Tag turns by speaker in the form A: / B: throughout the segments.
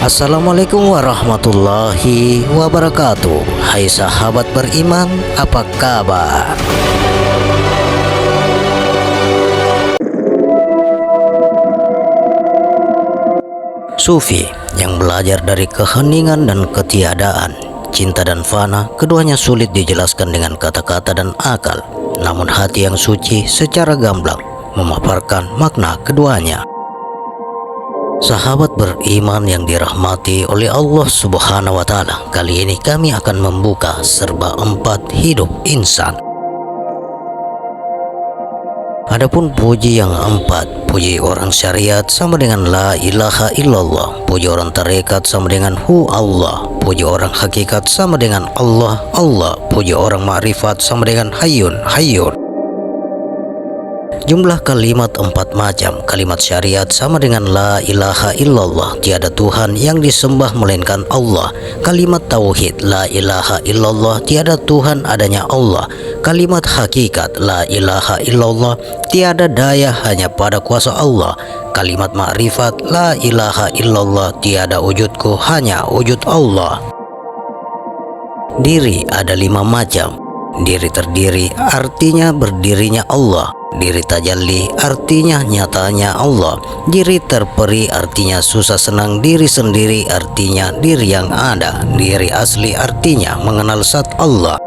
A: Assalamualaikum warahmatullahi wabarakatuh. Hai sahabat beriman, apa kabar? Sufi yang belajar dari keheningan dan ketiadaan, cinta dan fana, keduanya sulit dijelaskan dengan kata-kata dan akal. Namun hati yang suci secara gamblang memaparkan makna keduanya. Sahabat beriman yang dirahmati oleh Allah Subhanahu wa Ta'ala, kali ini kami akan membuka serba 4 hidup insan. Adapun puji yang 4, puji orang syariat sama dengan la ilaha illallah, puji orang tarekat sama dengan hu Allah, puji orang hakikat sama dengan Allah Allah, puji orang ma'rifat sama dengan hayyun hayyun. Jumlah kalimat 4 macam. Kalimat syariat sama dengan la ilaha illallah, tiada Tuhan yang disembah melainkan Allah. Kalimat tauhid, la ilaha illallah, tiada Tuhan adanya Allah. Kalimat hakikat, la ilaha illallah, tiada daya hanya pada kuasa Allah. Kalimat ma'rifat, la ilaha illallah, tiada wujudku hanya wujud Allah. Diri ada 5 macam. Diri terdiri artinya berdirinya Allah. Diri tajalli artinya nyatanya Allah. Diri terperi artinya susah senang diri sendiri, artinya diri yang ada. Diri asli artinya mengenal zat Allah.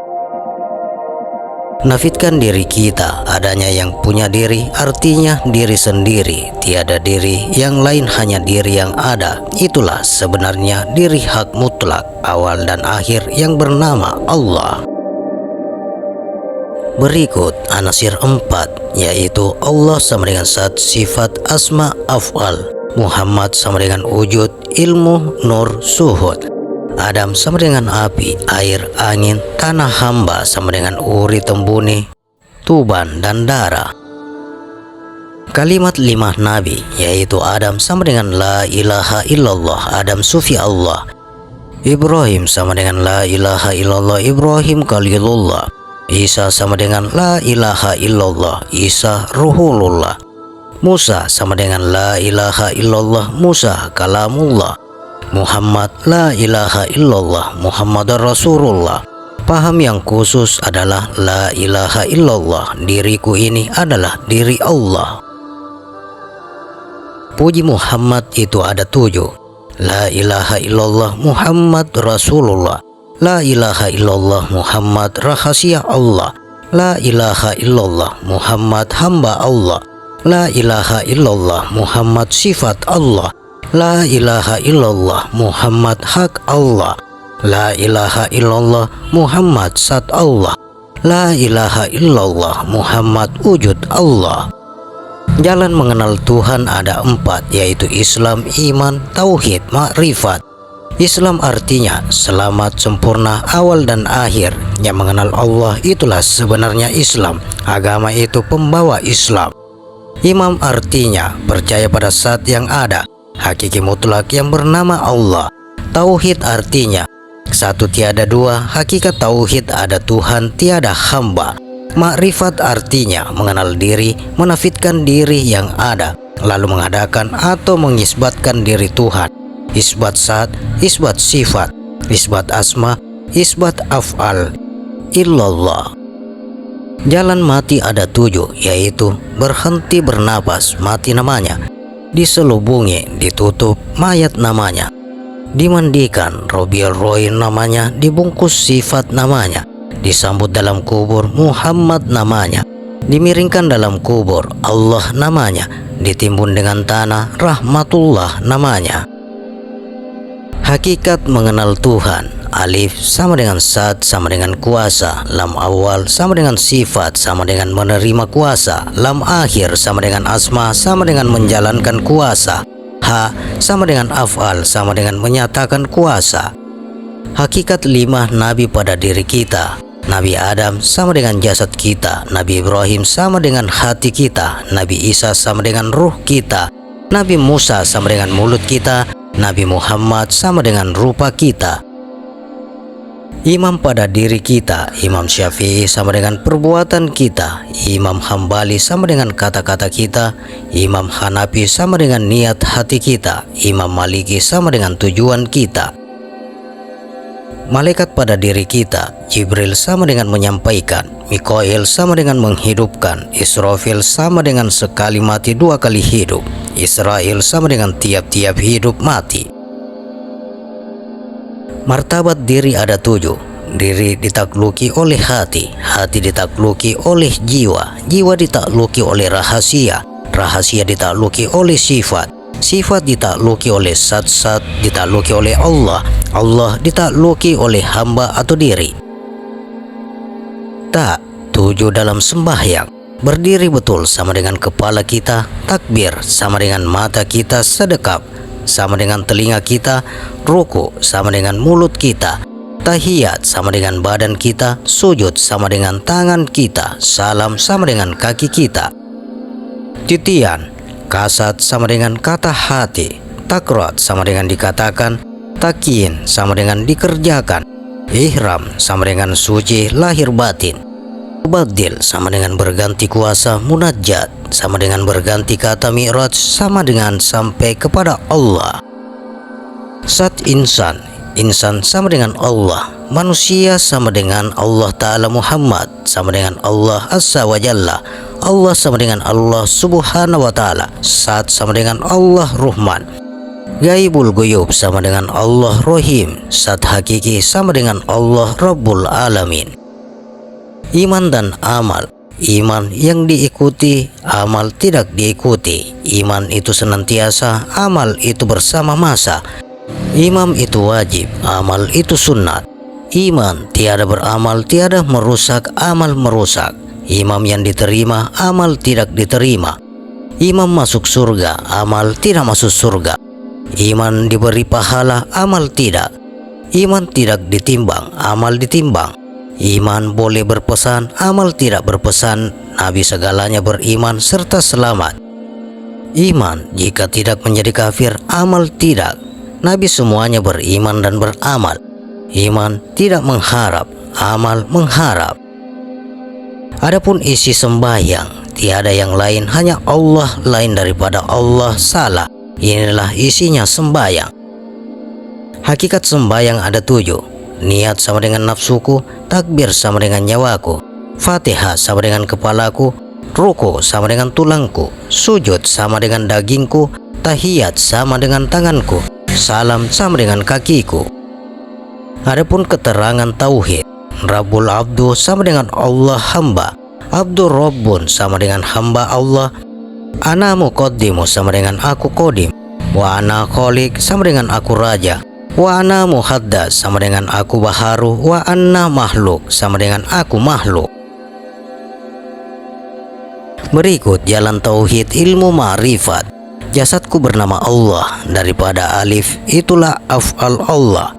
A: Nafitkan diri kita, adanya yang punya diri artinya diri sendiri. Tiada diri yang lain, hanya diri yang ada. Itulah sebenarnya diri hak mutlak, awal dan akhir, yang bernama Allah. Berikut anasir 4, yaitu Allah sama dengan zat, sifat, asma, af'al. Muhammad sama dengan wujud, ilmu, nur, suhud. Adam sama dengan api, air, angin. Tanah hamba sama dengan uri, tembuni, tuban, dan darah. Kalimat 5 nabi, yaitu Adam sama dengan la ilaha illallah, Adam sufi Allah. Ibrahim sama dengan la ilaha illallah, Ibrahim khalilullah. Isa sama dengan la ilaha illallah, Isa ruhulullah. Musa sama dengan la ilaha illallah, Musa kalamullah. Muhammad la ilaha illallah, Muhammad Rasulullah. Paham yang khusus adalah la ilaha illallah, diriku ini adalah diri Allah. Puji Muhammad itu ada 7. La ilaha illallah, Muhammad Rasulullah. La ilaha illallah, Muhammad rahasia Allah. La ilaha illallah, Muhammad hamba Allah. La ilaha illallah, Muhammad sifat Allah. La ilaha illallah, Muhammad hak Allah. La ilaha illallah, Muhammad zat Allah. La ilaha illallah, Muhammad wujud Allah. Jalan mengenal Tuhan ada 4, yaitu Islam, iman, tauhid, ma'rifat. Islam artinya selamat, sempurna, awal dan akhir. Yang mengenal Allah itulah sebenarnya Islam. Agama itu pembawa Islam. Imam artinya percaya pada zat yang ada, hakiki mutlak yang bernama Allah. Tauhid artinya satu tiada dua, hakikat tauhid ada Tuhan tiada hamba. Makrifat artinya mengenal diri, menafitkan diri yang ada, lalu mengadakan atau mengisbatkan diri Tuhan. Isbat zat, isbat sifat, isbat asma, isbat af'al illallah. Jalan mati ada 7, yaitu berhenti bernapas, mati namanya. Diselubungi, ditutup, mayat namanya. Dimandikan, Robiul Roin namanya. Dibungkus, sifat namanya. Disambut dalam kubur, Muhammad namanya. Dimiringkan dalam kubur, Allah namanya. Ditimbun dengan tanah, Rahmatullah namanya. Hakikat mengenal Tuhan. Alif sama dengan zat sama dengan kuasa. Lam awal sama dengan sifat sama dengan menerima kuasa. Lam akhir sama dengan asma sama dengan menjalankan kuasa. Ha sama dengan af'al sama dengan menyatakan kuasa. Hakikat 5 nabi pada diri kita. Nabi Adam sama dengan jasad kita. Nabi Ibrahim sama dengan hati kita. Nabi Isa sama dengan ruh kita. Nabi Musa sama dengan mulut kita. Nabi Muhammad sama dengan rupa kita. Imam pada diri kita, Imam Syafi'i sama dengan perbuatan kita, Imam Hambali sama dengan kata-kata kita, Imam Hanafi sama dengan niat hati kita, Imam Maliki sama dengan tujuan kita. Malaikat pada diri kita, Jibril sama dengan menyampaikan, Mikail sama dengan menghidupkan, Israfil sama dengan sekali mati dua kali hidup, Israel sama dengan tiap-tiap hidup mati. Martabat diri ada 7. Diri ditakluki oleh hati, hati ditakluki oleh jiwa, jiwa ditakluki oleh rahasia, rahasia ditakluki oleh sifat, sifat ditakluki oleh zat-zat, ditakluki oleh Allah, Allah ditakluki oleh hamba atau diri. Tak, 7 dalam sembahyang. Berdiri betul sama dengan kepala kita, takbir sama dengan mata kita, sedekap sama dengan telinga kita, ruku sama dengan mulut kita, tahiyat sama dengan badan kita, sujud sama dengan tangan kita, salam sama dengan kaki kita. Titian, kasat sama dengan kata hati, takrat sama dengan dikatakan, takin sama dengan dikerjakan, ihram sama dengan suci lahir batin, badil sama dengan berganti kuasa, munajat sama dengan berganti kata, mi'raj sama dengan sampai kepada Allah. Sat insan, insan sama dengan Allah, manusia sama dengan Allah Ta'ala, Muhammad sama dengan Allah Azza wa Jalla, Allah sama dengan Allah Subhanahu wa Ta'ala, Sat sama dengan Allah Rahman, Gaibul Guyub sama dengan Allah Rahim, Sat hakiki sama dengan Allah Rabbul Alamin. Iman dan amal, iman yang diikuti, amal tidak diikuti. Iman itu senantiasa, amal itu bersama masa. Imam itu wajib, amal itu sunnat. Iman tiada beramal, tiada merusak, amal merusak. Imam yang diterima, amal tidak diterima. Imam masuk surga, amal tidak masuk surga. Iman diberi pahala, amal tidak. Iman tidak ditimbang, amal ditimbang. Iman boleh berpesan, amal tidak berpesan. Nabi segalanya beriman serta selamat. Iman jika tidak menjadi kafir, amal tidak. Nabi semuanya beriman dan beramal. Iman tidak mengharap, amal mengharap. Adapun isi sembahyang, tiada yang lain, hanya Allah, lain daripada Allah salah. Inilah isinya sembahyang. Hakikat sembahyang ada 7. Niat sama dengan nafsuku, takbir sama dengan nyawaku, Fatihah sama dengan kepalaku, ruku sama dengan tulangku, sujud sama dengan dagingku, tahiyat sama dengan tanganku, salam sama dengan kakiku. Adapun keterangan tauhid, Rabbul Abdu sama dengan Allah hamba, Abdur Rabbun sama dengan hamba Allah, Ana Muqaddimu sama dengan aku Qadim, wa ana Khaliq sama dengan aku Raja, wa ana muhaddas sama dengan aku baharu, wa anna makhluk sama dengan aku makhluk. Berikut jalan tauhid ilmu ma'rifat. Jasadku bernama Allah, daripada alif itulah af'al Allah.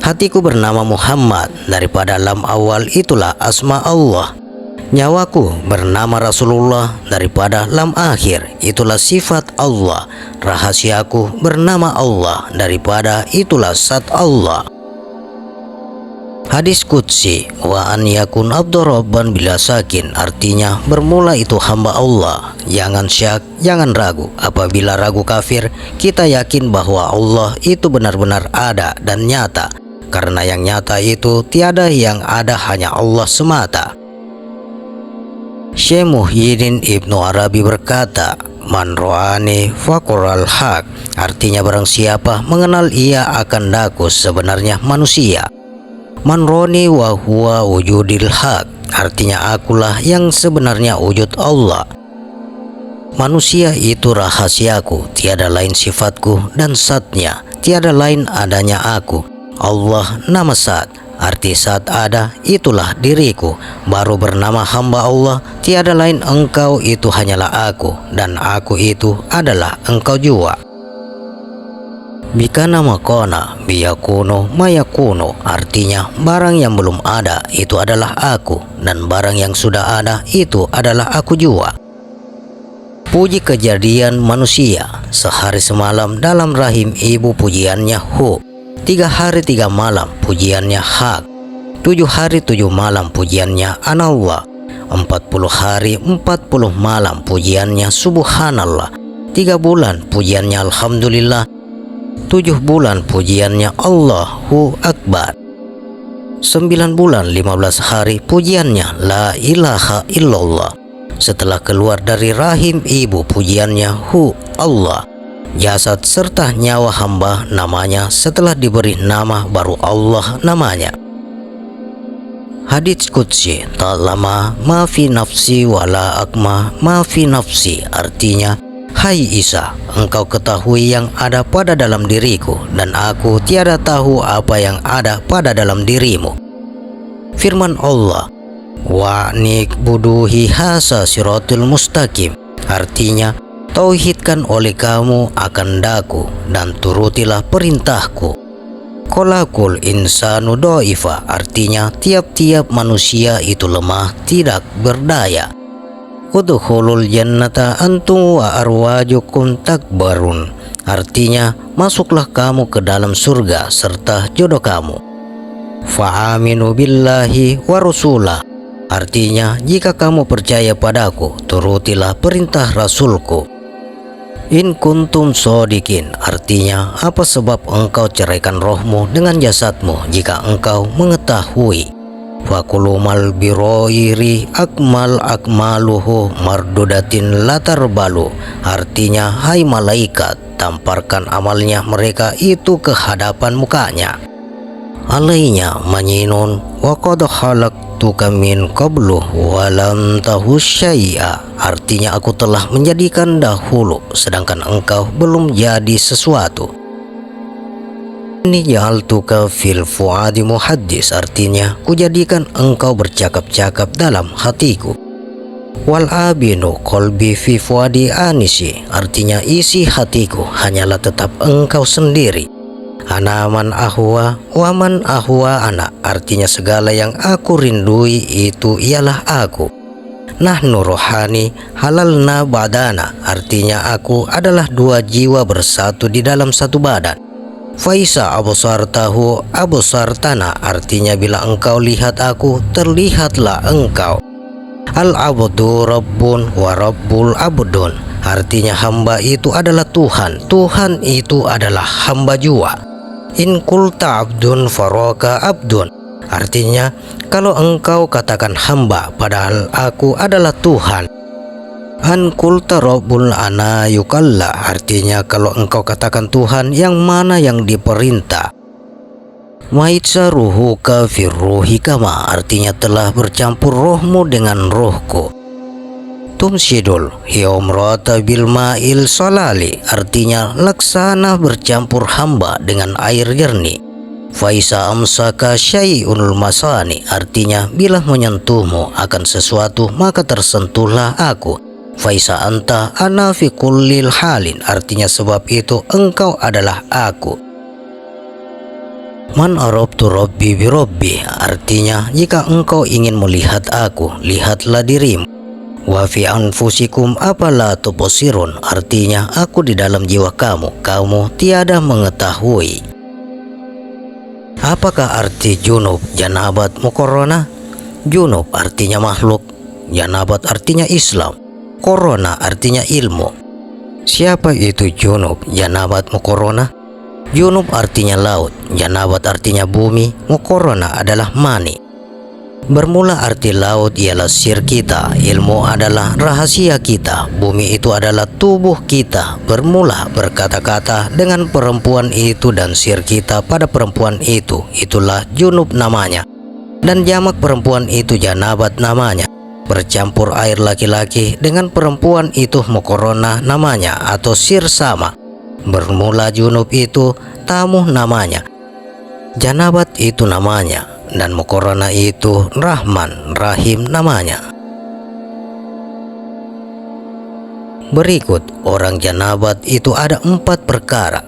A: Hatiku bernama Muhammad, daripada lam awal itulah asma Allah. Nyawaku bernama Rasulullah, daripada lam akhir itulah sifat Allah. Rahasiaku bernama Allah, daripada itulah zat Allah. Hadis Qudsi, wa an yakun abdu rabban bila sakin, artinya bermula itu hamba Allah. Jangan syak, jangan ragu. Apabila ragu kafir, kita yakin bahwa Allah itu benar-benar ada dan nyata. Karena yang nyata itu tiada, yang ada hanya Allah semata. Syekh Muhyiddin Ibnu Arabi berkata, Man ro'ani faqral haq, artinya barang siapa mengenal ia akan daku sebenarnya manusia. Man roni wa huwa wujudil haq, artinya akulah yang sebenarnya wujud Allah. Manusia itu rahasiaku, tiada lain sifatku dan zatnya, tiada lain adanya aku. Allah nama zat, arti saat ada itulah diriku, baru bernama hamba Allah, tiada lain engkau itu hanyalah aku, dan aku itu adalah engkau jua. Bika nama kona biyakuno mayakuno, artinya barang yang belum ada itu adalah aku, dan barang yang sudah ada itu adalah aku jua. Puji kejadian manusia, sehari semalam dalam rahim ibu pujiannya hu, 3 hari 3 malam pujiannya hak. 7 hari 7 malam pujiannya anallah, 40 hari 40 malam pujiannya subhanallah, 3 bulan pujiannya alhamdulillah, 7 bulan pujiannya Allahu Akbar, 9 bulan 15 hari pujiannya la ilaha illallah. Setelah keluar dari rahim ibu pujiannya hu Allah. Jasad serta nyawa hamba namanya, setelah diberi nama baru Allah namanya. Hadits Qudsi, tak lama ma fi nafsi wala akma ma fi nafsi, artinya, hai Isa, engkau ketahui yang ada pada dalam diriku, dan aku tiada tahu apa yang ada pada dalam dirimu. Firman Allah, wa'nik buduhi hasa siratul mustaqim, artinya, tauhidkan oleh kamu akan daku dan turutilah perintahku. Kolakul insanu do'ifa, artinya tiap-tiap manusia itu lemah, tidak berdaya. Udkhulul jannata antum wa arwajukum takbarun, artinya masuklah kamu ke dalam surga serta jodoh kamu. Fa'aminu billahi wa rusulah, artinya jika kamu percaya padaku, turutilah perintah Rasulku. In kuntum sodikin, artinya apa sebab engkau ceraikan rohmu dengan jasadmu jika engkau mengetahui. Fakulumal biroiri akmal akmaluhu mardudatin latar balu, artinya hai malaikat, tamparkan amalnya mereka itu ke hadapan mukanya. Alainya manyinun wa qad khalaqtuka min qablu wa lam tahu syai'a, artinya aku telah menjadikan dahulu sedangkan engkau belum jadi sesuatu. Ini ja'altuka fil fuadi muhaddis, artinya kujadikan engkau bercakap-cakap dalam hatiku. Wal abinu qalbi fi fuadi anisi, artinya isi hatiku hanyalah tetap engkau sendiri. Anaman ahwa waman ahwa ana, artinya segala yang aku rindui itu ialah aku. Nahnu rohani halalna badana, artinya aku adalah 2 jiwa bersatu di dalam satu badan. Faisa absartahu absartana, artinya bila engkau lihat aku, terlihatlah engkau. Al-abdu rabbun wa rabbul abdun, artinya hamba itu adalah Tuhan, Tuhan itu adalah hamba jua. In kulta abdun faroka abdun, artinya kalau engkau katakan hamba padahal aku adalah Tuhan. An kulta rabbul ana yukalla, artinya kalau engkau katakan Tuhan, yang mana yang diperintah. Maitsa ruhuka firruhi kama, artinya telah bercampur rohmu dengan rohku. Tumsidul hiomrota bil ma'il solali, artinya laksana bercampur hamba dengan air jernih. Faisa amsaka syai'unul masani, artinya bila menyentuhmu akan sesuatu maka tersentuhlah aku. Faisa anta ana fi kullil halin, artinya sebab itu engkau adalah aku. Man arabtu rabbi bi rabbi, artinya jika engkau ingin melihat aku, lihatlah dirimu. Wa fi anfusikum apala tubsirun, artinya aku di dalam jiwa kamu, kamu tiada mengetahui. Apakah arti junub, janabat, mukorona? Junub artinya makhluk, janabat artinya Islam, korona artinya ilmu. Siapa itu junub, janabat, mukorona? Junub artinya laut, janabat artinya bumi, mukorona adalah mani. Bermula arti laut ialah sir kita, ilmu adalah rahasia kita, bumi itu adalah tubuh kita. Bermula berkata-kata dengan perempuan itu dan sir kita pada perempuan itu, itulah junub namanya. Dan jamak perempuan itu janabat namanya. Bercampur air laki-laki dengan perempuan itu mukorona namanya atau sir sama. Bermula junub itu tamuh namanya. Janabat itu namanya. Dan mukorona itu Rahman Rahim namanya. Berikut orang janabat itu ada 4 perkara: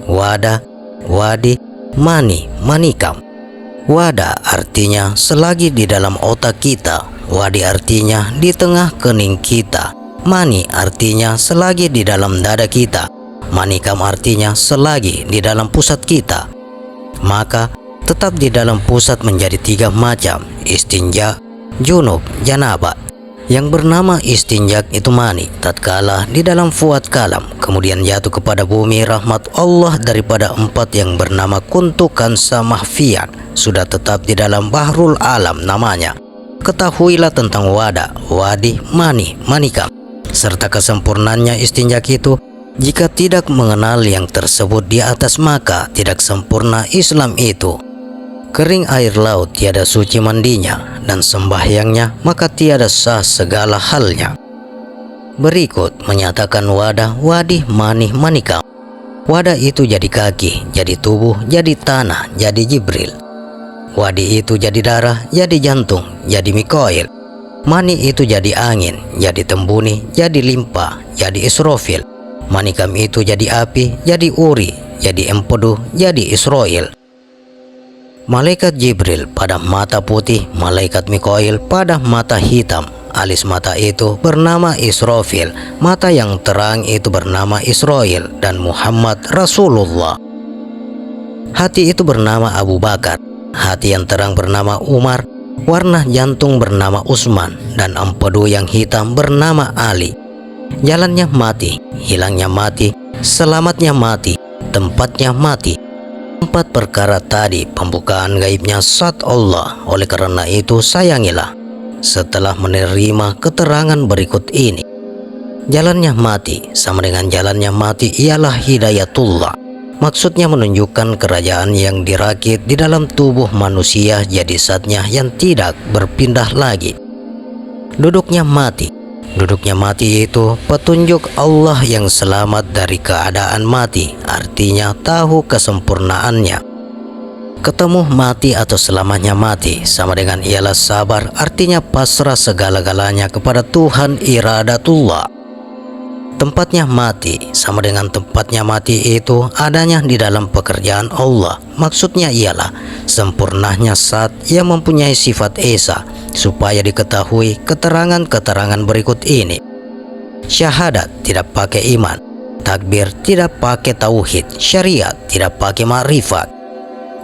A: wada, wadi, mani, manikam. Wada artinya selagi di dalam otak kita, wadi artinya di tengah kening kita, mani artinya selagi di dalam dada kita, manikam artinya selagi di dalam pusat kita. Maka tetap di dalam pusat menjadi 3 macam: istinja, junub, janabah. Yang bernama istinjak itu mani tatkala di dalam fuad kalam, kemudian jatuh kepada bumi rahmat Allah daripada 4 yang bernama kuntukan samahfian, sudah tetap di dalam bahrul alam namanya. Ketahuilah tentang wada, wadi, mani, manikam, serta kesempurnaannya istinjak itu. Jika tidak mengenal yang tersebut di atas, maka tidak sempurna Islam itu. Kering air laut tiada suci mandinya, dan sembahyangnya maka tiada sah segala halnya. Berikut menyatakan wadah, wadi, mani, manikam. Wadah itu jadi kaki, jadi tubuh, jadi tanah, jadi Jibril. Wadi itu jadi darah, jadi jantung, jadi Mikail. Mani itu jadi angin, jadi tembuni, jadi limpa, jadi Israfil. Manikam itu jadi api, jadi uri, jadi empedu, jadi Israel. Malaikat Jibril pada mata putih, malaikat Mikail pada mata hitam. Alis mata itu bernama Israfil, mata yang terang itu bernama Israel, dan Muhammad Rasulullah. Hati itu bernama Abu Bakar, hati yang terang bernama Umar, warna jantung bernama Utsman, dan empedu yang hitam bernama Ali. Jalannya mati, hilangnya mati, selamatnya mati, tempatnya mati. 4 perkara tadi pembukaan gaibnya zat Allah. Oleh karena itu sayangilah. Setelah menerima keterangan berikut ini, jalannya mati sama dengan jalannya mati ialah hidayatullah. Maksudnya menunjukkan kerajaan yang dirakit di dalam tubuh manusia jadi zatnya yang tidak berpindah lagi. Duduknya mati. Duduknya mati itu petunjuk Allah yang selamat dari keadaan mati, artinya tahu kesempurnaannya. Ketemu mati atau selamanya mati sama dengan ialah sabar, artinya pasrah segala-galanya kepada Tuhan iradatullah. Tempatnya mati sama dengan tempatnya mati itu adanya di dalam pekerjaan Allah. Maksudnya ialah sempurnanya zat yang mempunyai sifat esa, supaya diketahui keterangan-keterangan berikut ini. Syahadat tidak pakai iman, takbir tidak pakai tauhid, syariat tidak pakai ma'rifat.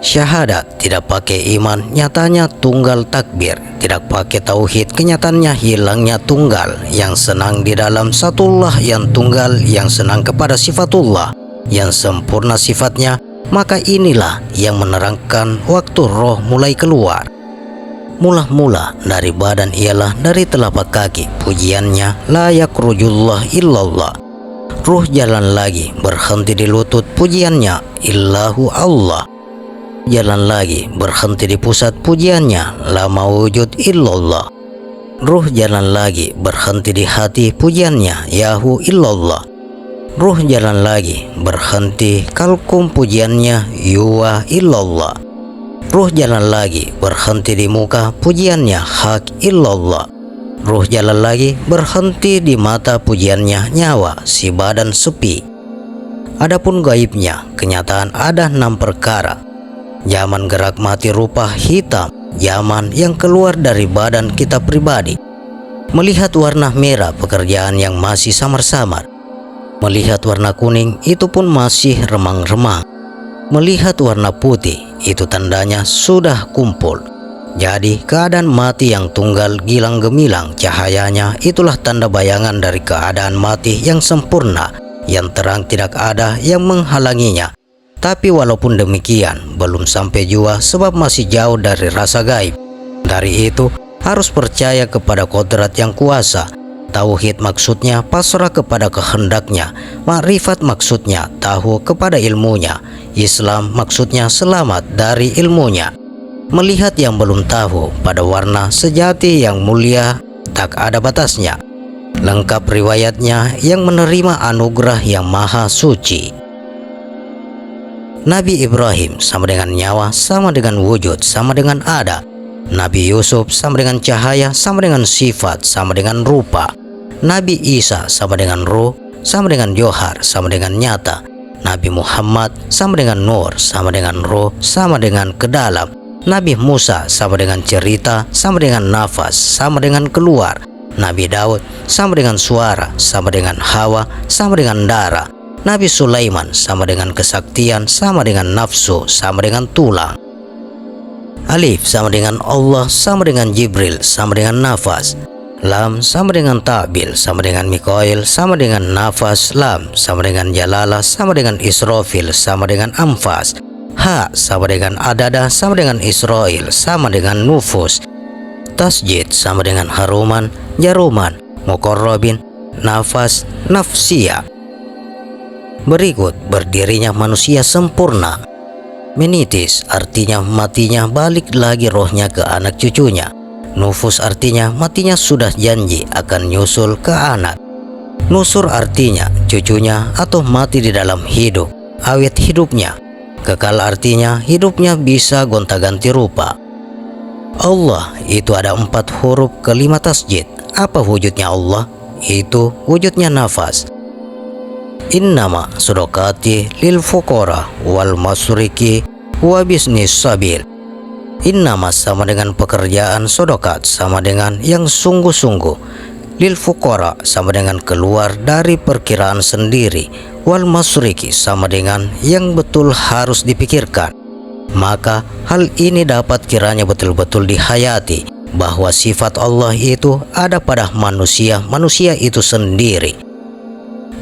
A: Syahadat tidak pakai iman, nyatanya tunggal takbir. Tidak pakai tauhid, kenyataannya hilangnya tunggal. Yang senang di dalam satullah yang tunggal, yang senang kepada sifatullah yang sempurna sifatnya, maka inilah yang menerangkan waktu roh mulai keluar. Mula-mula dari badan ialah dari telapak kaki, pujiannya la yakrujullah illallah. Ruh jalan lagi, berhenti di lutut, pujiannya illahu Allah. Jalan lagi, berhenti di pusat, pujiannya la mawujud illallah. Ruh jalan lagi, berhenti di hati, pujiannya yahu illallah. Ruh jalan lagi, berhenti kalkum, pujiannya yuwa illallah. Ruh jalan lagi, berhenti di muka, pujiannya hak illallah. Ruh jalan lagi, berhenti di mata, pujiannya nyawa, si badan sepi. Adapun gaibnya, kenyataan ada 6 perkara. Zaman gerak mati rupa hitam, zaman yang keluar dari badan kita pribadi. Melihat warna merah, pekerjaan yang masih samar-samar. Melihat warna kuning, itu pun masih remang-remang. Melihat warna putih, itu tandanya sudah kumpul. Jadi keadaan mati yang tunggal gilang gemilang cahayanya, itulah tanda bayangan dari keadaan mati yang sempurna, yang terang tidak ada yang menghalanginya. Tapi walaupun demikian, belum sampai jua sebab masih jauh dari rasa gaib. Dari itu, harus percaya kepada kodrat yang kuasa. Tauhid maksudnya pasrah kepada kehendaknya. Ma'rifat maksudnya tahu kepada ilmunya. Islam maksudnya selamat dari ilmunya. Melihat yang belum tahu pada warna sejati yang mulia tak ada batasnya. Lengkap riwayatnya yang menerima anugerah yang maha suci. Nabi Ibrahim sama dengan nyawa, sama dengan wujud, sama dengan ada. Nabi Yusuf sama dengan cahaya, sama dengan sifat, sama dengan rupa. Nabi Isa sama dengan ruh, sama dengan johar, sama dengan nyata. Nabi Muhammad sama dengan nur, sama dengan ruh, sama dengan kedalam. Nabi Musa sama dengan cerita, sama dengan nafas, sama dengan keluar. Nabi Daud sama dengan suara, sama dengan hawa, sama dengan darah. Nabi Sulaiman sama dengan kesaktian, sama dengan nafsu, sama dengan tulang. Alif sama dengan Allah, sama dengan Jibril, sama dengan nafas. Lam sama dengan Ta'bil, sama dengan Mikail, sama dengan nafas. Lam sama dengan Jalalah, sama dengan Israfil, sama dengan Anfas. Ha sama dengan Adada, sama dengan Israel, sama dengan Nufus. Tasjid sama dengan Haruman, Jaruman, Muqarrabin, Nafas, Nafsiyah. Berikut berdirinya manusia sempurna. Menitis artinya matinya balik lagi rohnya ke anak cucunya. Nufus artinya matinya sudah janji akan nyusul ke anak. Nusur artinya cucunya atau mati di dalam hidup, awet hidupnya. Kekal artinya hidupnya bisa gonta-ganti rupa. Allah itu ada 4 huruf kelima tasjid. Apa wujudnya Allah? Itu wujudnya nafas. Innama sodokati lil fuqara wal masriki wa bisnis sabil. Innama sama dengan pekerjaan, sodokat sama dengan yang sungguh-sungguh, lil fuqara sama dengan keluar dari perkiraan sendiri, wal masriki sama dengan yang betul harus dipikirkan. Maka hal ini dapat kiranya betul-betul dihayati, bahwa sifat Allah itu ada pada manusia itu sendiri.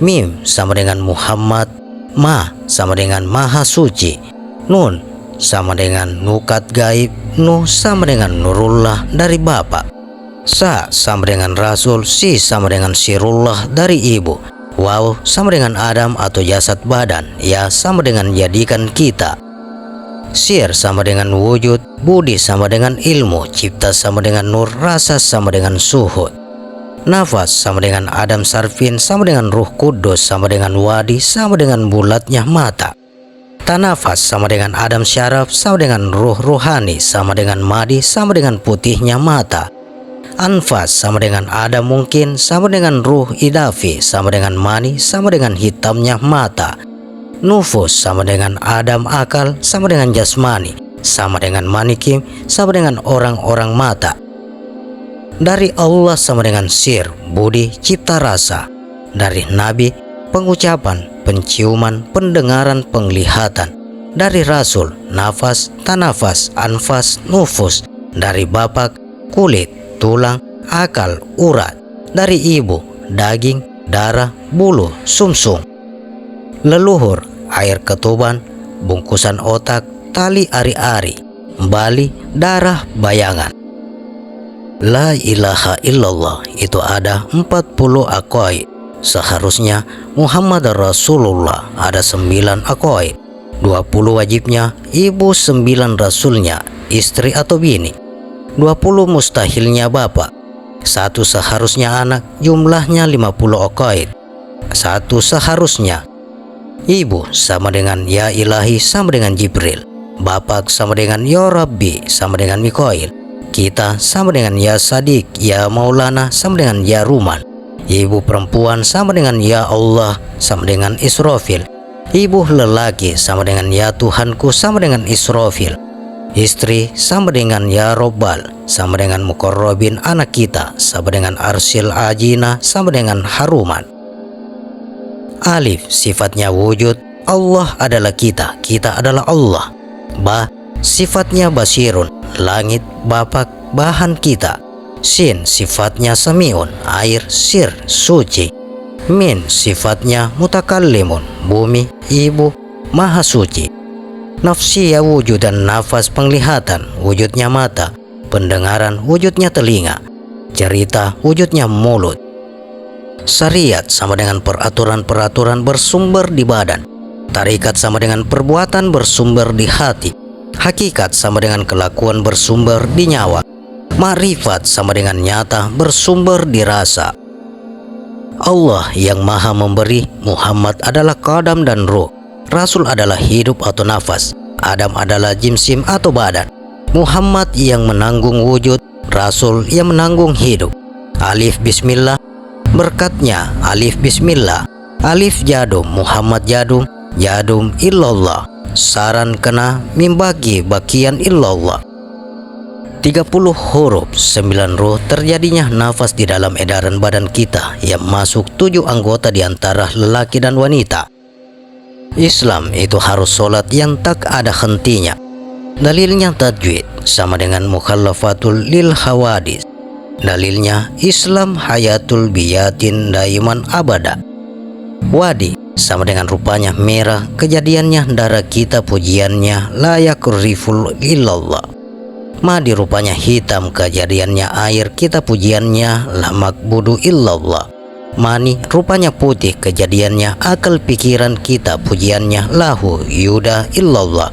A: Mim sama dengan Muhammad, Ma sama dengan Maha Suci, Nun sama dengan Nukat Gaib, Nuh sama dengan Nurullah dari Bapa, Sa sama dengan Rasul, Si sama dengan Sirullah dari Ibu, Waw sama dengan Adam atau jasad badan, Ya sama dengan jadikan kita, Sir sama dengan wujud, Budi sama dengan ilmu, Cipta sama dengan nur, Rasa sama dengan suhud, Nafas sama dengan Adam Sarfin, sama dengan Ruh Kudus, sama dengan Wadi, sama dengan bulatnya mata. Tanafas sama dengan Adam Syaraf, sama dengan Ruh Ruhani, sama dengan Madi, sama dengan putihnya mata. Anfas sama dengan Adam Mungkin, sama dengan Ruh Idafi, sama dengan Mani, sama dengan hitamnya mata. Nufus sama dengan Adam Akal, sama dengan Jasmani, sama dengan Manikim, sama dengan orang-orang mata. Dari Allah sama dengan sir, budi, cipta rasa. Dari Nabi, pengucapan, penciuman, pendengaran, penglihatan. Dari Rasul, nafas, tanafas, anfas, nufus. Dari Bapak, kulit, tulang, akal, urat. Dari Ibu, daging, darah, bulu, sumsum. Leluhur, air ketuban, bungkusan otak, tali ari-ari, bali, darah, bayangan. La ilaha illallah itu ada 40 aqaid. Seharusnya Muhammad Rasulullah ada 9 aqaid. 20 wajibnya, ibu 9 rasulnya, istri atau bini. 20 mustahilnya bapak. 1 seharusnya anak, jumlahnya 50 aqaid. 1 seharusnya. Ibu sama dengan ya ilahi sama dengan Jibril. Bapak sama dengan ya Rabbi sama dengan Mikail. Kita sama dengan ya Sadik, ya Maulana sama dengan ya Ruman. Ibu perempuan sama dengan ya Allah sama dengan Israfil. Ibu lelaki sama dengan ya Tuhanku sama dengan Israfil. Istri sama dengan ya Robbal sama dengan Muqarrabin anak kita sama dengan Arsil Ajina sama dengan Haruman. Alif sifatnya wujud, Allah adalah kita, kita adalah Allah. Ba sifatnya basirun, langit, bapak, bahan kita. Sin sifatnya samiun, air, sir, suci. Min sifatnya mutakallimun, bumi, ibu, maha suci. Nafsiyah wujud dan nafas penglihatan, wujudnya mata. Pendengaran wujudnya telinga. Cerita wujudnya mulut. Syariat sama dengan peraturan-peraturan bersumber di badan. Tarikat sama dengan perbuatan bersumber di hati. Hakikat sama dengan kelakuan bersumber di nyawa. Ma'rifat sama dengan nyata bersumber di rasa. Allah yang maha memberi, Muhammad adalah qadam dan ruh. Rasul adalah hidup atau nafas. Adam adalah jimsim atau badan. Muhammad yang menanggung wujud, Rasul yang menanggung hidup. Alif bismillah, berkatnya alif bismillah. Alif jadum, Muhammad jadum, jadum illallah. Saran kena mimbagi bakian illallah. 30 huruf, 9 ruh terjadinya nafas di dalam edaran badan kita yang masuk 7 anggota di antara lelaki dan wanita. Islam itu harus sholat yang tak ada hentinya. Dalilnya tajwid sama dengan mukhallafatul lil hawadis. Dalilnya Islam hayatul biyatin daiman abada. Wadi sama dengan rupanya merah, kejadiannya darah kita pujiannya layak riful illallah. Madi rupanya hitam, kejadiannya air kita pujiannya la makbudu illallah. Mani rupanya putih, kejadiannya akal pikiran kita pujiannya lahu yuda illallah.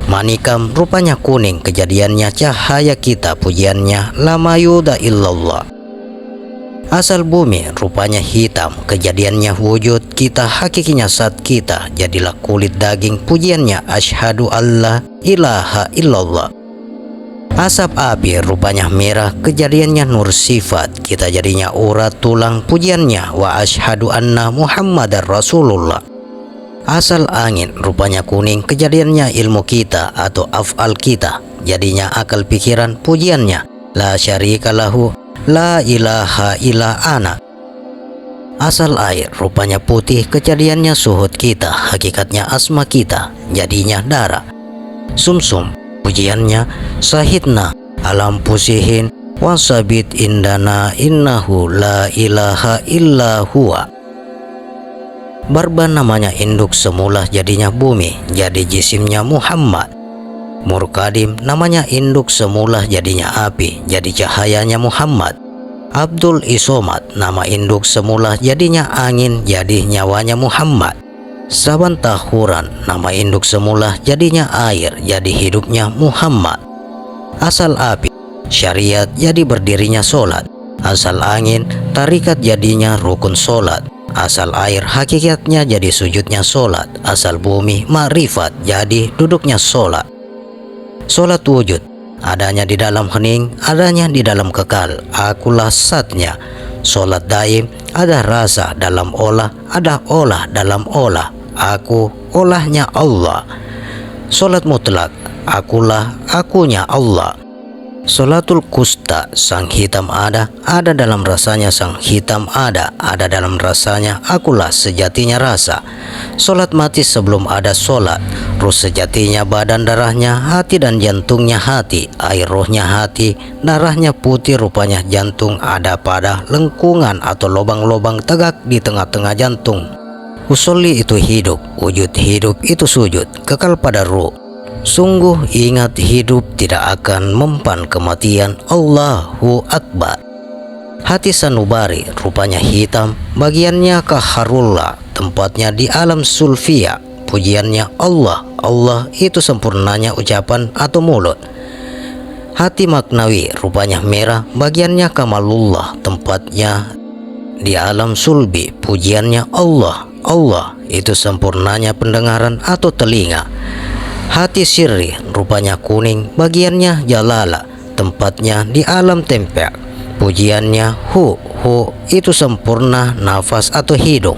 A: Manikam rupanya kuning, kejadiannya cahaya kita pujiannya lama yuda illallah. Asal bumi rupanya hitam, kejadiannya wujud kita hakikinya saat kita jadilah kulit daging pujiannya asyhadu alla ilaha illallah. Asap api rupanya merah, kejadiannya nur sifat kita jadinya urat tulang pujiannya wa asyhadu anna muhammadar rasulullah. Asal angin rupanya kuning, kejadiannya ilmu kita atau af'al kita jadinya akal pikiran pujiannya la syarika lahu la ilaha illa ana. Asal air rupanya putih, kejadiannya suhud kita hakikatnya asma kita jadinya darah. Sumsum pujiannya sahidna alam pusihin wasabit indana innahu la ilaha illa huwa. Barban namanya induk semula jadinya bumi jadi jisimnya Muhammad. Murkadim namanya induk semula jadinya api jadi cahayanya Muhammad. Abdul Isomat nama induk semula jadinya angin jadi nyawanya Muhammad. Saban tahuran nama induk semula jadinya air jadi hidupnya Muhammad. Asal api syariat jadi berdirinya solat. Asal angin tarikat jadinya rukun solat. Asal air hakikatnya jadi sujudnya solat. Asal bumi ma'rifat jadi duduknya solat. Solat wujud adanya di dalam hening, adanya di dalam kekal, akulah satnya. Solat daim ada rasa dalam olah, ada olah dalam olah, aku olahnya Allah. Solat mutlak akulah akunya Allah. Solatul kusta sang hitam ada dalam rasanya sang hitam ada dalam rasanya akulah sejatinya rasa. Solat mati sebelum ada solat, ruh sejatinya badan darahnya hati dan jantungnya hati, air rohnya hati, darahnya putih rupanya jantung ada pada lengkungan atau lubang-lubang tegak di tengah-tengah jantung. Usolli itu hidup, wujud hidup itu sujud, kekal pada ruh. Sungguh ingat hidup tidak akan mempan kematian, Allahu Akbar. Hati sanubari rupanya hitam, bagiannya kaharullah, tempatnya di alam sulfia, pujiannya Allah. Allah itu sempurnanya ucapan atau mulut. Hati maknawi rupanya merah, bagiannya kamalullah, tempatnya di alam sulbi, pujiannya Allah. Allah itu sempurnanya pendengaran atau telinga. Hati sirri rupanya kuning, bagiannya jalala, tempatnya di alam tempe, pujiannya hu itu sempurna nafas atau hidung.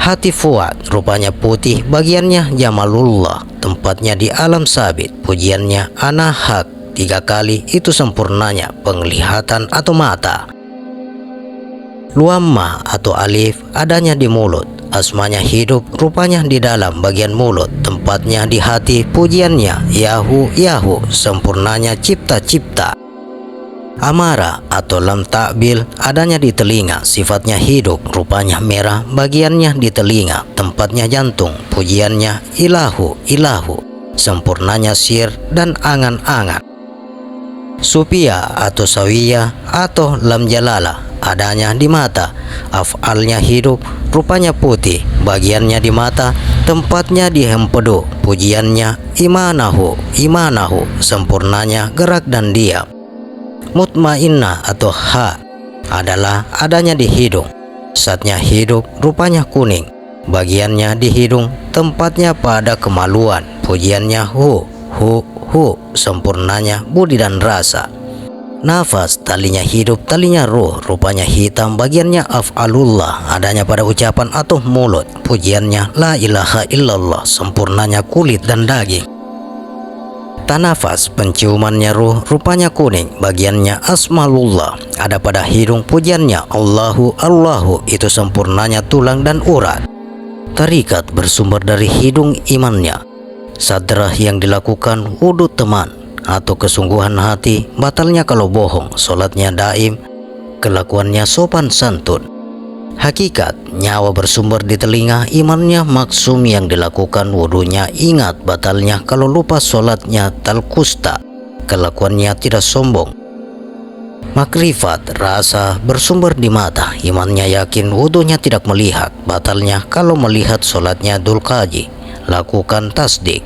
A: Hati fuad rupanya putih, bagiannya jamalullah, tempatnya di alam sabit, pujiannya anahak, 3 kali itu sempurnanya penglihatan atau mata. Luamma atau alif adanya di mulut, asmanya hidup rupanya di dalam bagian mulut, tempatnya di hati, pujiannya Yahu sempurnanya cipta-cipta. Amara atau lam ta'bil adanya di telinga, sifatnya hidup rupanya merah, bagiannya di telinga, tempatnya jantung, pujiannya ilahu sempurnanya sir dan angan-angan. Supia atau sawiyah atau lam jalala adanya di mata, af'alnya hidup rupanya putih, bagiannya di mata, tempatnya di empedu, pujiannya imanahu sempurnanya gerak dan diam. Mutmainnah atau ha adalah adanya di hidung, satnya hidup rupanya kuning, bagiannya di hidung, tempatnya pada kemaluan, pujiannya hu sempurnanya budi dan rasa. Nafas talinya hidup, talinya ruh rupanya hitam, bagiannya af'alullah adanya pada ucapan atau mulut, pujiannya la ilaha illallah sempurnanya kulit dan daging. Tanafas penciumannya ruh rupanya kuning, bagiannya asmalullah ada pada hidung, pujiannya Allahu itu sempurnanya tulang dan urat. Tarikat bersumber dari hidung imannya, sadrah yang dilakukan wudhu teman atau kesungguhan hati, batalnya kalau bohong, sholatnya daim, kelakuannya sopan santun. Hakikat, nyawa bersumber di telinga, imannya maksum yang dilakukan wudhunya ingat, batalnya kalau lupa, sholatnya talkusta, kelakuannya tidak sombong. Makrifat, rasa bersumber di mata, imannya yakin, wudhunya tidak melihat, batalnya kalau melihat, sholatnya dulkaji, lakukan tasdik.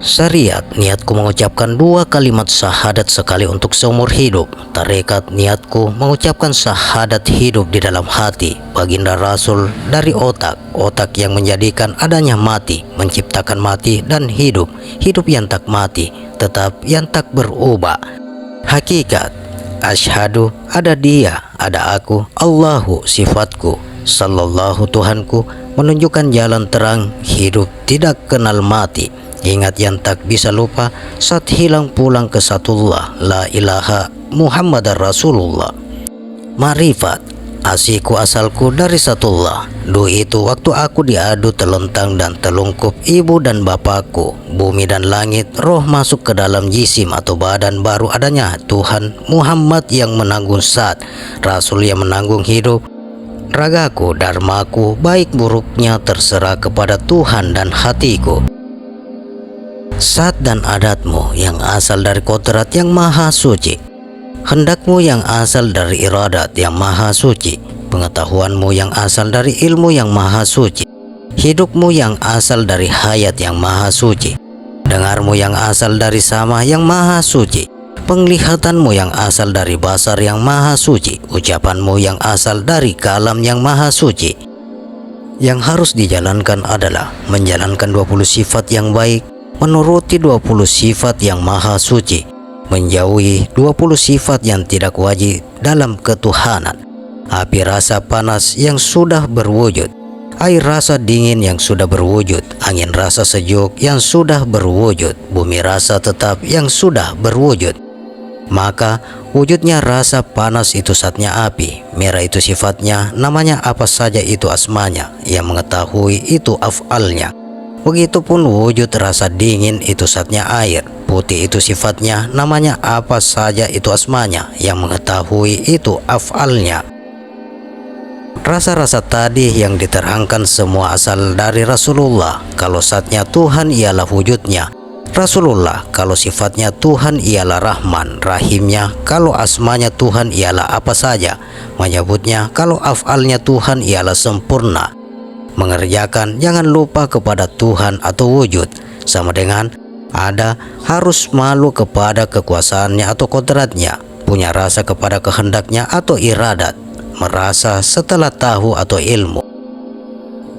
A: Syariat, niatku mengucapkan 2 kalimat syahadat sekali untuk seumur hidup. Tarekat, niatku mengucapkan syahadat hidup di dalam hati. Baginda Rasul, dari otak, otak yang menjadikan adanya mati, menciptakan mati dan hidup, hidup yang tak mati, tetap yang tak berubah. Hakikat, asyhadu, ada dia, ada aku, Allahu sifatku, sallallahu Tuhanku, menunjukkan jalan terang, hidup tidak kenal mati, ingat yang tak bisa lupa, saat hilang pulang ke satullah, la ilaha Muhammadar Rasulullah. Ma'rifat, asiku asalku dari satullah, itu waktu aku diadu telentang dan telungkup ibu dan bapakku, bumi dan langit, roh masuk ke dalam jisim atau badan, baru adanya Tuhan Muhammad yang menanggung saat, Rasul yang menanggung hidup. Ragaku, dharmaku, baik buruknya terserah kepada Tuhan dan hatiku. Sat dan adatmu yang asal dari kodrat yang maha suci, hendakmu yang asal dari iradat yang maha suci, pengetahuanmu yang asal dari ilmu yang maha suci, hidupmu yang asal dari hayat yang maha suci, dengarmu yang asal dari sama yang maha suci, penglihatanmu yang asal dari basar yang maha suci, ucapanmu yang asal dari kalam yang maha suci. Yang harus dijalankan adalah menjalankan 20 sifat yang baik, menuruti 20 sifat yang maha suci, menjauhi 20 sifat yang tidak wajib dalam ketuhanan. Api rasa panas yang sudah berwujud, air rasa dingin yang sudah berwujud, angin rasa sejuk yang sudah berwujud, bumi rasa tetap yang sudah berwujud. Maka wujudnya rasa panas itu zatnya api, merah itu sifatnya, namanya apa saja itu asmanya, yang mengetahui itu af'alnya. Begitupun wujud rasa dingin itu zatnya air, putih itu sifatnya, namanya apa saja itu asmanya, yang mengetahui itu af'alnya. Rasa-rasa tadi yang diterangkan semua asal dari Rasulullah. Kalau zatnya Tuhan ialah wujudnya Rasulullah, kalau sifatnya Tuhan ialah Rahman, Rahimnya, kalau asmanya Tuhan ialah apa saja, menyebutnya, kalau af'alnya Tuhan ialah sempurna. Mengerjakan, jangan lupa kepada Tuhan atau wujud, sama dengan ada, harus malu kepada kekuasaannya atau kodratnya, punya rasa kepada kehendaknya atau iradat, merasa setelah tahu atau ilmu.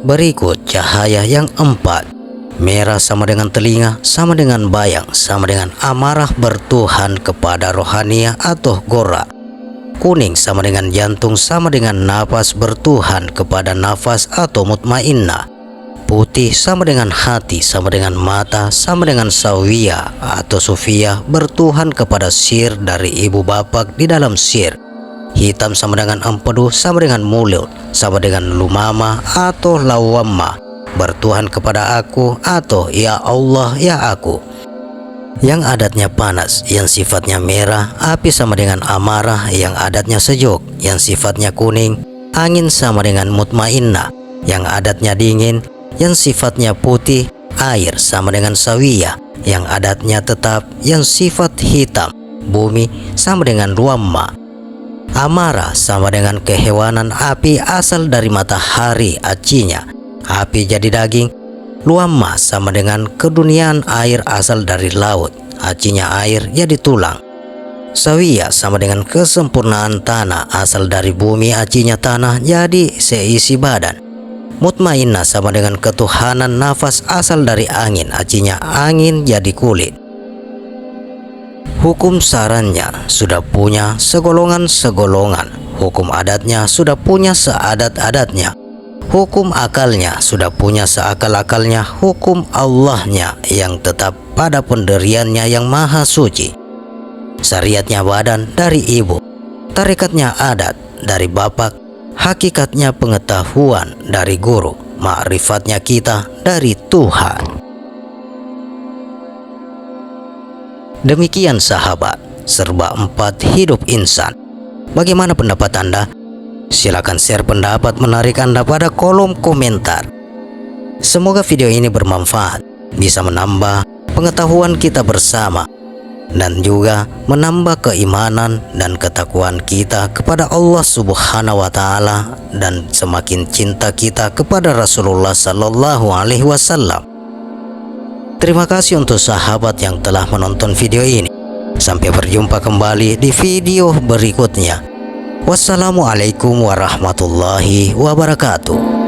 A: Berikut cahaya yang 4. Merah sama dengan telinga, sama dengan bayang, sama dengan amarah bertuhan kepada rohania atau gora. Kuning sama dengan jantung, sama dengan nafas bertuhan kepada nafas atau mutmainnah. Putih sama dengan hati, sama dengan mata, sama dengan sawiyah atau sufiyah, bertuhan kepada sir dari ibu bapak di dalam sir. Hitam sama dengan empedu, sama dengan mulut, sama dengan lumama atau lawamma, bertuhan kepada aku atau ya Allah ya aku. Yang adatnya panas, yang sifatnya merah, api sama dengan amarah, yang adatnya sejuk, yang sifatnya kuning, angin sama dengan mutmainnah, yang adatnya dingin, yang sifatnya putih, air sama dengan sawiyah, yang adatnya tetap, yang sifat hitam, bumi sama dengan ruamma. Amarah sama dengan kehewanan, api asal dari matahari, acinya, api jadi daging. Luamma sama dengan keduniaan, air asal dari laut, acinya air jadi tulang. Sawiyah sama dengan kesempurnaan tanah, asal dari bumi, acinya tanah jadi seisi badan. Mutmainnah sama dengan ketuhanan, nafas asal dari angin, acinya angin jadi kulit. Hukum sarannya sudah punya segolongan-segolongan, hukum adatnya sudah punya seadat-adatnya, hukum akalnya sudah punya seakal-akalnya, hukum Allahnya yang tetap pada pendiriannya yang maha suci. Syariatnya badan dari ibu, tarikatnya adat dari bapak, hakikatnya pengetahuan dari guru, ma'rifatnya kita dari Tuhan. Demikian sahabat, serba 4 hidup insan. Bagaimana pendapat Anda? Silakan share pendapat menarik Anda pada kolom komentar. Semoga video ini bermanfaat, bisa menambah pengetahuan kita bersama, dan juga menambah keimanan dan ketakwaan kita kepada Allah Subhanahu wa Ta'ala, dan semakin cinta kita kepada Rasulullah Sallallahu Alaihi Wasallam. Terima kasih untuk sahabat yang telah menonton video ini. Sampai berjumpa kembali di video berikutnya. Wassalamualaikum warahmatullahi wabarakatuh.